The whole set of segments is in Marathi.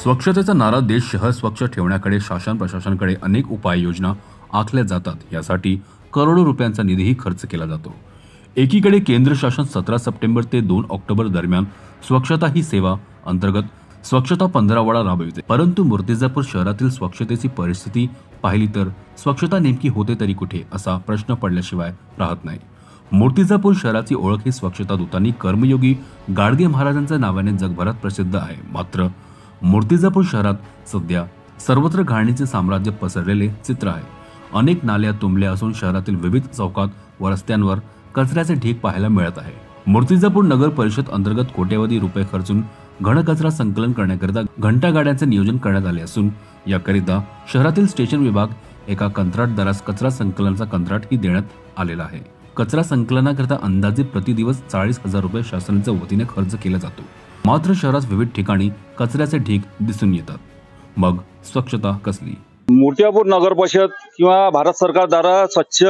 स्वच्छतेचा नारा देश शहर स्वच्छ ठेवण्याकडे शासन प्रशासनाकडे अनेक उपाययोजना आखल्या जातात। यासाठी करोडो रुपयांचा निधीही खर्च केला जातो। एकीकडे केंद्र शासन 17 सप्टेंबर ते 2 ऑक्टोबर दरम्यान स्वच्छता ही सेवा अंतर्गत स्वच्छता पंधरवडा राबविते, परंतु मूर्तिजापूर शहरातील स्वच्छतेची परिस्थिती पाहिली तर स्वच्छता नेमकी होते तरी कुठे असा प्रश्न पडल्याशिवाय राहत नाही। मूर्तिजापूर शहराची ओळख ही स्वच्छता दूतांनी कर्मयोगी गाडगे महाराजांच्या नावाने जगभरात प्रसिद्ध आहे। मात्र मूर्तिजापूर शहरात सध्या सर्वत्र घाणीचे साम्राज्य पसरलेले चित्र आहे। अनेक नाल्या तुंबल्या असून शहरातील विविध चौकात व रस्त्यांवर कचऱ्याचे ढीग पाहायला मिळत आहे। मूर्तिजापूर नगर परिषद अंतर्गत कोट्यवधी रुपये खर्चून घनकचरा संकलन करण्याकरिता घंटा गाड्यांचे नियोजन करण्यात आले असून याकरिता शहरातील स्टेशन विभाग एका कंत्राटदारास कचरा संकलनाचा कंत्राटही देण्यात आलेला आहे। कचरा संकलनाकरिता अंदाजे प्रति दिवस 40,000 रुपये शासनाच्या वतीने खर्च केला जातो। मात्र शहरात विविध ठिकाणी कचऱ्याचे ढीग दिसून येतात। मग स्वच्छता कसली? मूर्तिजापूर नगर परिषद किंवा भारत सरकार द्वारा स्वच्छ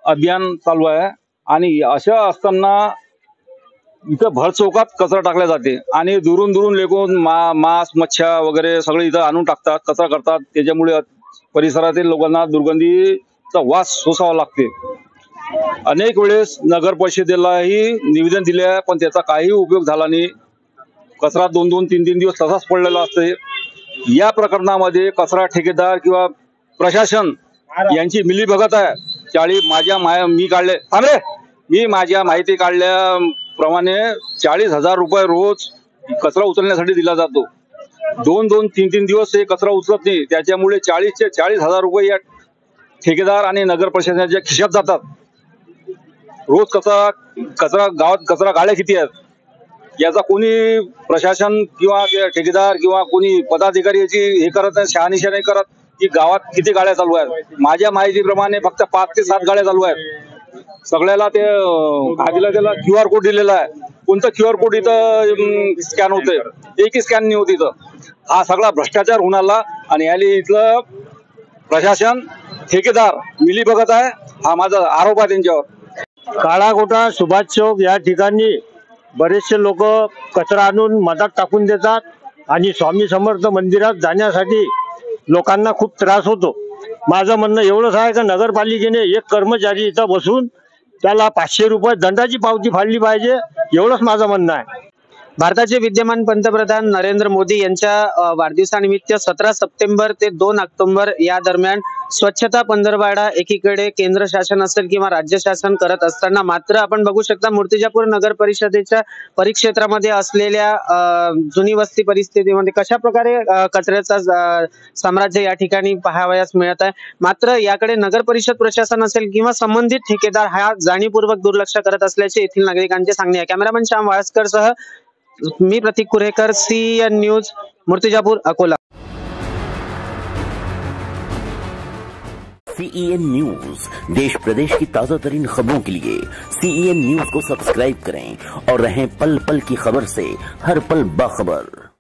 अभियान चालू आहे आणि अशा असताना इथं भर चौकात कचरा टाकला जाते आणि दुरून दुरून लेकून मांस मच्छ्या वगैरे सगळे इथं आणून टाकतात, कचरा करतात। त्याच्यामुळे परिसरातील लोकांना दुर्गंधीचा वास सोसावा लागते। अनेक वेळेस नगर परिषदेलाही निवेदन दिले आहे, पण त्याचा काही उपयोग झाला नाही। कचरा 2-2, 3-3 दिवस तसाच पडलेला असते। या प्रकरणामध्ये कचरा ठेकेदार किंवा प्रशासन यांची मिलीभगत आहे। मी माझ्या माहिती काढल्याप्रमाणे 40,000 रुपये रोज कचरा उचलण्यासाठी दिला जातो। 2-2, 3-3 दिवस हे कचरा उचलत नाही, त्याच्यामुळे 40,000 रुपये या ठेकेदार आणि नगर प्रशासनाच्या खिशात जातात। रोज कचरा गावात कचरा गाड्या किती आहेत याचा कोणी प्रशासन किंवा ठेकेदार किंवा कोणी पदाधिकारी याची हे करत नाही, शहानिशा नाही करत की गावात किती गाड्या चालू आहेत। माझ्या माहितीप्रमाणे फक्त 5 ते 7 गाड्या चालू आहेत। सगळ्याला ते त्याला QR कोड दिलेला आहे। कोणतं QR कोड इथं स्कॅन होते? एकही स्कॅन नाही होत इथं। हा सगळा भ्रष्टाचार होऊन आला आणि याली इथलं प्रशासन ठेकेदार मिलीभगत आहे, हा माझा आरोप आहे त्यांच्यावर। काळाकोटा सुभाष चौक या ठिकाणी बरेचसे लोक कचरा आणून मधात टाकून देतात आणि स्वामी समर्थ मंदिरात जाण्यासाठी लोकांना खूप त्रास होतो। माझं म्हणणं एवढंच आहे की नगरपालिकेने एक कर्मचारी इथं बसून त्याला 500 रुपये दंडाची पावती फाडली पाहिजे, एवढंच माझं म्हणणं आहे। भारताचे विद्यमान पंतप्रधान नरेंद्र मोदी यांच्या वाढदिवसानिमित्त 17 सप्टेंबर ते 2 ऑक्टोबर या दरम्यान स्वच्छता पंधरवडा एकीकडे केंद्र शासन असेल किंवा राज्य शासन करत असताना मात्र आपण बघू शकता मूर्तिजापूर नगर परिषदेच्या परिक्षेत्रामध्ये असलेल्या जुनी वस्ती परिस्थितीमध्ये कशा प्रकारे कचऱ्याचा साम्राज्य या ठिकाणी पाहावयास मिळत आहे। मात्र याकडे नगर परिषद प्रशासन असेल किंवा संबंधित ठेकेदार हा जाणीवपूर्वक दुर्लक्ष करत असल्याचे येथील नागरिकांचे सांगणे आहे। कॅमेरामन श्याम वाळस्कर सह मी Pratik Kurekar, CN news, Murtijapur, Akola. CN news देश प्रदेश की ताजा तरीन खबरों के लिए CN न्यूज को सब्सक्राइब करें और रहें पल पल की खबर से हर पल बाखबर।